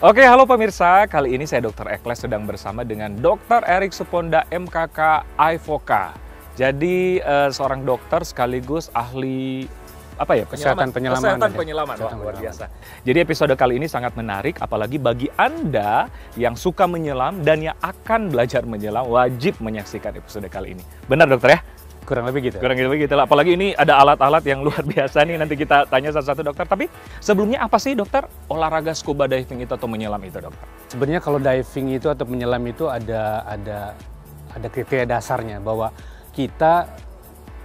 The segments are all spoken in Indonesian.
Oke, halo pemirsa. Kali ini saya Dr. Ekles sedang bersama dengan Dr. Erik Suponda MKK IVOCA. Jadi seorang dokter sekaligus ahli kesehatan penyelaman. Wah, luar biasa. Jadi episode kali ini sangat menarik, apalagi bagi Anda yang suka menyelam dan yang akan belajar menyelam, wajib menyaksikan episode kali ini. Benar dokter ya? Kurang lebih gitu. Kurang lebih gitu lah. Apalagi ini ada alat-alat yang luar biasa nih. Nanti kita tanya satu-satu dokter. Tapi sebelumnya apa sih dokter olahraga scuba diving itu atau menyelam itu dokter? Sebenarnya kalau diving itu atau menyelam itu ada kriteria dasarnya bahwa kita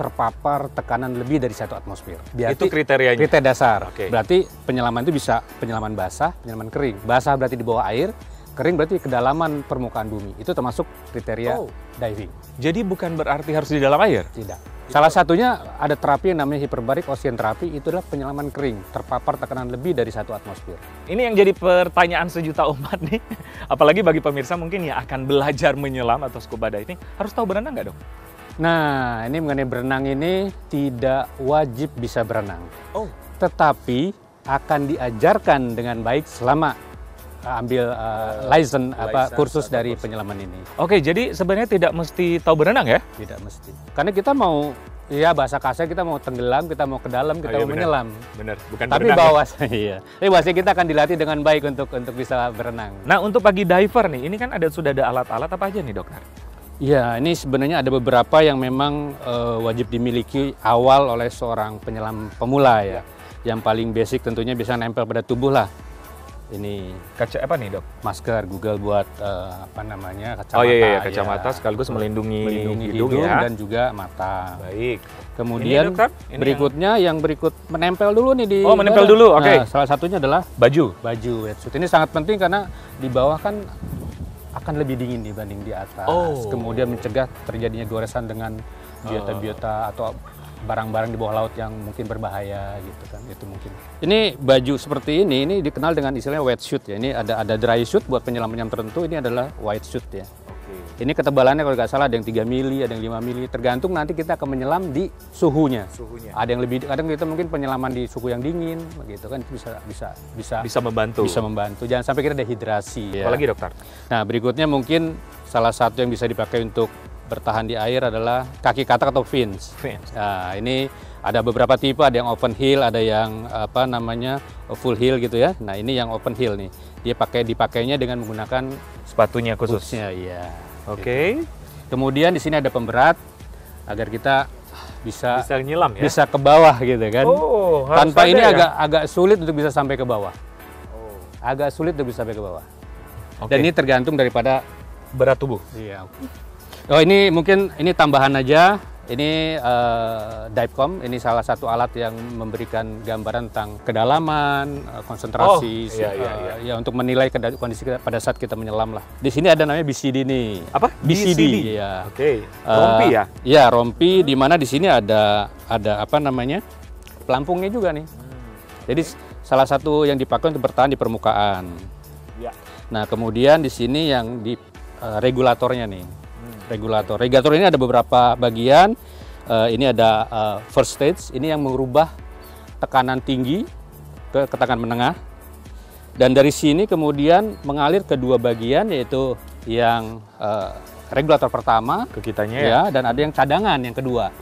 terpapar tekanan lebih dari 1 atmosfer. Itu kriterianya? Kriteria dasar. Oke. Berarti penyelaman itu bisa penyelaman basah, penyelaman kering. Basah berarti di bawah air, kering berarti kedalaman permukaan bumi. Itu termasuk kriteria diving. Jadi bukan berarti harus di dalam air? Tidak. Salah satunya ada terapi yang namanya hyperbaric ocean therapy, itu adalah penyelaman kering, terpapar tekanan lebih dari 1 atmosfer. Ini yang jadi pertanyaan sejuta umat nih. Apalagi bagi pemirsa mungkin yang akan belajar menyelam atau scuba diving, harus tahu berenang nggak dok? Nah, ini mengenai berenang ini tidak wajib bisa berenang. Oh. Tetapi akan diajarkan dengan baik selama ambil kursus dari penyelaman ini. Oke, jadi sebenarnya tidak mesti tahu berenang ya? Tidak mesti. Karena kita mau, ya bahasa kasar kita mau tenggelam, kita mau ke dalam, kita mau menyelam. Benar, bukan tapi berenang. Iya. Tapi bahasa kita akan dilatih dengan baik untuk bisa berenang. Nah, untuk bagi diver nih, ini kan sudah ada alat-alat apa aja nih dokter? Ya, ini sebenarnya ada beberapa yang memang wajib dimiliki awal oleh seorang penyelam pemula ya. Yang paling basic tentunya bisa nempel pada tubuh lah. Ini Kaca apa nih dok? masker Google buat kacamata. Oh iya, kacamata sekaligus melindungi hidung ya. Dan juga mata. Baik. Kemudian berikutnya yang berikut menempel dulu nih di. Oh, menempel dulu. Oke. Nah, salah satunya adalah baju wetsuit. Ini sangat penting karena di bawah kan akan lebih dingin dibanding di atas. Kemudian mencegah terjadinya goresan dengan biota-biota atau barang-barang di bawah laut yang mungkin berbahaya gitu kan. Itu mungkin. Ini baju seperti ini dikenal dengan istilahnya wetsuit ya. Ini ada dry suit buat penyelam-penyelam tertentu, ini adalah white suit ya. Ini ketebalannya kalau nggak salah ada yang 3 mili, ada yang 5 mili, tergantung nanti kita akan menyelam di suhunya. Ada yang lebih, kadang kita mungkin penyelaman di suhu yang dingin, begitu kan, itu bisa membantu. Bisa membantu. Jangan sampai kita dehidrasi. Ya. Apalagi dokter? Nah berikutnya mungkin salah satu yang bisa dipakai untuk bertahan di air adalah kaki katak atau fins. Nah ini ada beberapa tipe, ada yang open heel, ada yang full heel gitu ya. Nah ini yang open heel nih, dipakainya dengan menggunakan sepatunya khusus. Iya. Oke. Gitu. Kemudian di sini ada pemberat agar kita bisa nyelam ya. Bisa ke bawah gitu kan. Tanpa ini ya? agak sulit untuk bisa sampai ke bawah. Agak sulit untuk bisa sampai ke bawah. Dan ini tergantung daripada berat tubuh. Iya. Oh ini mungkin ini tambahan aja. Ini Divecom, ini salah satu alat yang memberikan gambaran tentang kedalaman, konsentrasi, ya untuk menilai kondisi pada saat kita menyelam lah. Di sini ada namanya BCD nih. Apa? BCD. Ya. Oke. Rompi ya? Ya rompi. Di mana di sini ada pelampungnya juga nih. Jadi salah satu yang dipakai untuk bertahan di permukaan. Ya. Nah kemudian di sini yang di regulatornya nih. Regulator ini ada beberapa bagian. Ini ada first stage, ini yang mengubah tekanan tinggi ke tekanan menengah. Dan dari sini kemudian mengalir ke 2 bagian, yaitu yang regulator pertama ke kitanya ya, dan ada yang cadangan yang kedua.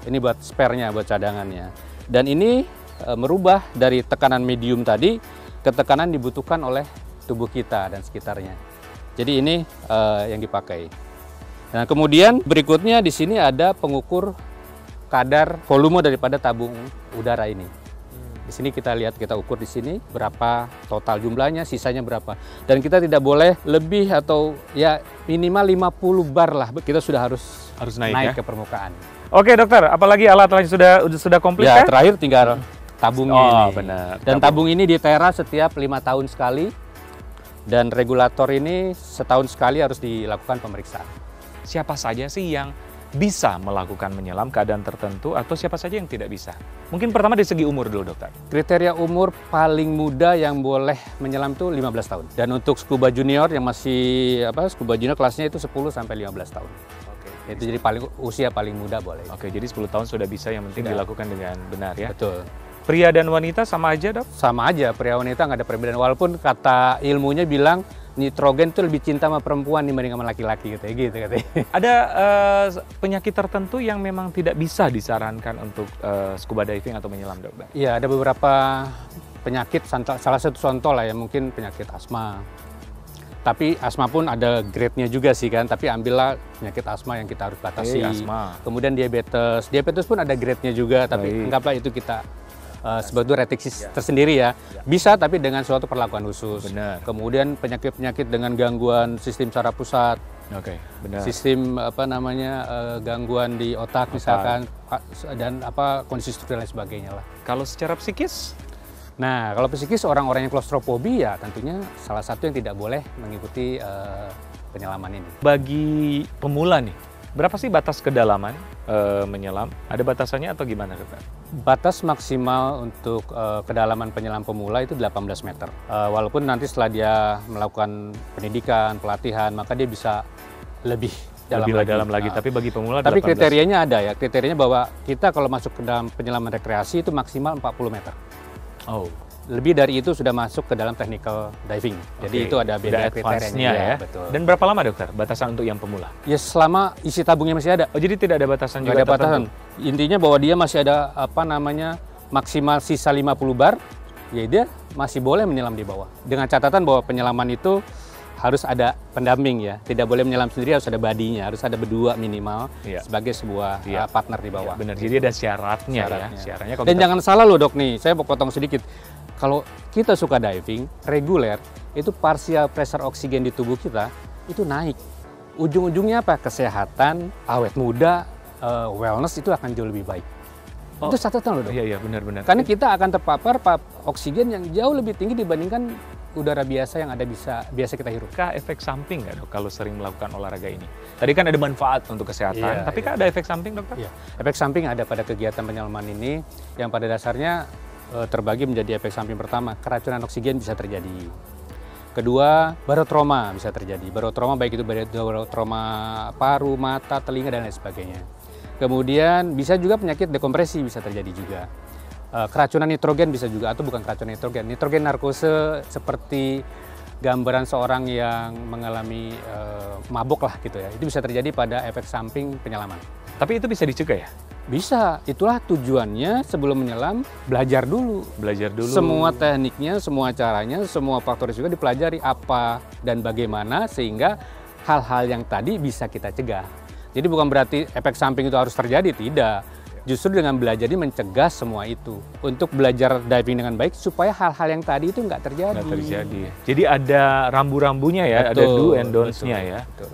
Ini buat spare-nya, buat cadangannya. Dan ini merubah dari tekanan medium tadi ke tekanan dibutuhkan oleh tubuh kita dan sekitarnya. Jadi ini yang dipakai. Nah, kemudian berikutnya di sini ada pengukur kadar volume daripada tabung udara ini. Di sini kita lihat, kita ukur di sini berapa total jumlahnya, sisanya berapa. Dan kita tidak boleh lebih atau ya minimal 50 bar lah. Kita sudah harus naik ke permukaan. Oke dokter, apalagi alat lain sudah komplit ya? Terakhir tinggal tabungnya ini. Benar. Dan tabung ini ditera setiap 5 tahun sekali. Dan regulator ini setahun sekali harus dilakukan pemeriksaan. Siapa saja sih yang bisa melakukan menyelam keadaan tertentu atau siapa saja yang tidak bisa? Mungkin pertama dari segi umur dulu dokter. Kriteria umur paling muda yang boleh menyelam itu 15 tahun. Dan untuk scuba junior yang masih scuba junior kelasnya itu 10 sampai 15 tahun. Itu jadi usia paling muda boleh. Oke, jadi 10 tahun sudah bisa, yang penting dilakukan dengan benar ya. Betul. Pria dan wanita sama aja, Dok? Sama aja, pria wanita nggak ada perbedaan. Walaupun kata ilmunya bilang nitrogen tuh lebih cinta sama perempuan dibanding sama laki-laki gitu katanya. Ada penyakit tertentu yang memang tidak bisa disarankan untuk scuba diving atau menyelam, Dok? Iya, ada beberapa penyakit, salah satu contoh lah ya, mungkin penyakit asma. Tapi asma pun ada grade-nya juga sih kan, tapi ambillah penyakit asma yang kita harus batasi. Asma. Kemudian diabetes. Diabetes pun ada grade-nya juga, tapi anggaplah itu kita sebagai reteksi tersendiri ya. Bisa, tapi dengan suatu perlakuan khusus. Benar. Kemudian penyakit-penyakit dengan gangguan sistem saraf pusat. Oke, benar. Sistem gangguan di otak misalkan, dan kondisi struktur dan sebagainya lah. Kalau secara psikis? Nah, kalau psikis orang-orang yang klaustrofobi ya tentunya salah satu yang tidak boleh mengikuti penyelaman ini. Bagi Pemula nih, berapa sih batas kedalaman menyelam? Ada batasannya atau gimana, Dokter? batas maksimal untuk kedalaman penyelam pemula itu 18 meter. Walaupun nanti setelah dia melakukan pendidikan, pelatihan, maka dia bisa lebih dalam lagi. Tapi bagi pemula tapi 18. kriterianya ada ya, kriterianya bahwa kita kalau masuk ke dalam penyelaman rekreasi itu maksimal 40 meter. Oh. Lebih dari itu sudah masuk ke dalam technical diving. Jadi itu ada beda kriterianya ya. Betul. Dan berapa lama, Dokter, batasan untuk yang pemula? Ya selama isi tabungnya masih ada. Oh, jadi tidak ada batasan juga? Tidak ada batasan. Intinya bahwa dia masih ada maksimal sisa 50 bar, ya dia masih boleh menyelam di bawah. Dengan catatan bahwa penyelaman itu harus ada pendamping ya. Tidak boleh menyelam sendiri, harus ada badinya, harus ada berdua minimal sebagai sebuah partner di bawah. Benar, jadi ada syaratnya. Syaratnya. Dan jangan salah loh, Dok, nih, saya mau potong sedikit. Kalau kita suka diving reguler, itu partial pressure oksigen di tubuh kita itu naik. Ujung-ujungnya apa? Kesehatan, awet muda, wellness itu akan jauh lebih baik. Oh, itu catatan loh, Dok. Iya, benar-benar. Karena kita akan terpapar oksigen yang jauh lebih tinggi dibandingkan udara biasa yang biasa kita hirup. Kah efek samping nggak, Dok, kalau sering melakukan olahraga ini? Tadi kan ada manfaat untuk kesehatan, tapi kan ada efek samping, Dokter? Iya, efek samping ada pada kegiatan penyelaman ini yang pada dasarnya terbagi menjadi efek samping. Pertama, keracunan oksigen bisa terjadi. Kedua, barotrauma bisa terjadi. Barotrauma baik itu barotrauma paru, mata, telinga, dan lain sebagainya. Kemudian bisa juga penyakit dekompresi bisa terjadi juga. Keracunan nitrogen bisa juga, atau bukan keracunan nitrogen. Nitrogen narkose seperti gambaran seorang yang mengalami mabuk lah gitu ya. Itu bisa terjadi pada efek samping penyelaman. Tapi itu bisa dicegah ya? Bisa, itulah tujuannya sebelum menyelam, belajar dulu. Belajar dulu. Semua tekniknya, semua caranya, semua faktor juga dipelajari apa dan bagaimana sehingga hal-hal yang tadi bisa kita cegah. Jadi bukan berarti efek samping itu harus terjadi, tidak. Justru dengan belajar ini mencegah semua itu. Untuk belajar diving dengan baik supaya hal-hal yang tadi itu nggak terjadi. Nggak terjadi. Jadi ada rambu-rambunya ya, ada do and don'ts-nya ya. Betul.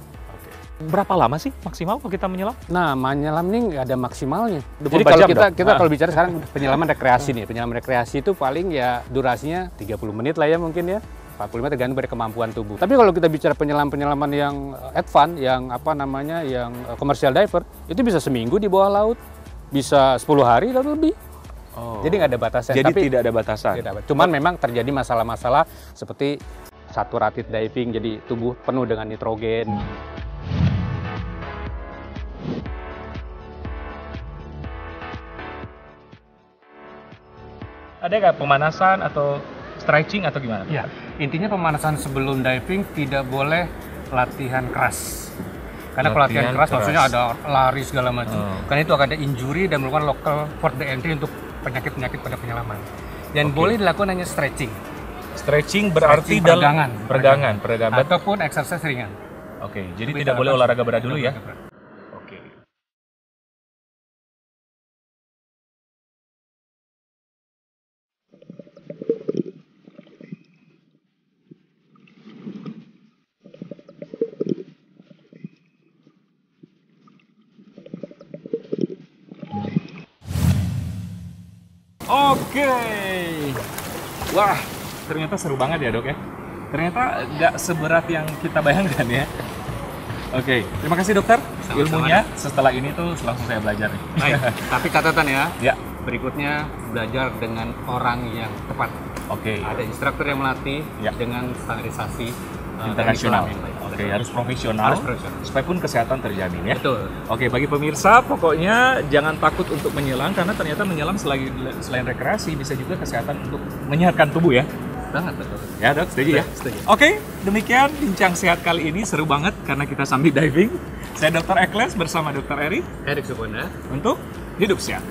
Berapa lama sih maksimal kalau kita menyelam? Nah, menyelam ini nggak ada maksimalnya. 24 Jadi kalau jam kita kalau bicara sekarang penyelaman rekreasi nih, penyelaman rekreasi itu paling ya durasinya 30 menit lah ya mungkin ya. 40 menit tergantung dari kemampuan tubuh. Tapi kalau kita bicara penyelaman yang advance, yang yang commercial diver, itu bisa seminggu di bawah laut, bisa 10 hari atau lebih. Oh. Jadi nggak ada batasan. Jadi tidak ada batasan. Cuman memang terjadi masalah-masalah seperti saturated diving, jadi tubuh penuh dengan nitrogen. Ada nggak pemanasan atau stretching atau gimana? Ya, intinya pemanasan sebelum diving tidak boleh latihan keras. Karena kalau latihan keras maksudnya ada lari segala macam. Karena itu akan ada injury dan merupakan local port of entry untuk penyakit-penyakit pada penyelaman. Dan boleh dilakukan hanya stretching. Stretching berarti peregangan ataupun exercise ringan. Oke, jadi tidak boleh olahraga berat dulu ya. Oke. Wah, ternyata seru banget ya, Dok ya. Ternyata nggak seberat yang kita bayangkan ya. Oke, terima kasih, Dokter. Ilmunya setelah ini tuh langsung saya belajar nih. Baik, tapi catatan ya. Ya. Berikutnya belajar dengan orang yang tepat. Oke. Ada instruktur yang melatih dengan standarisasi internasional. Oke, harus profesional. Harus profesional. Supaya pun kesehatan terjamin ya. Betul. Oke, bagi pemirsa, pokoknya jangan takut untuk menyelam karena ternyata menyelam selain rekreasi bisa juga kesehatan untuk menyehatkan tubuh ya. Banget, betul. Ya dok, setuju ya? Setuju. Oke, demikian bincang sehat kali ini seru banget karena kita sambil diving. Saya Dr. Ekles bersama Dr. Eri Erik Subona. untuk Hidup Sehat.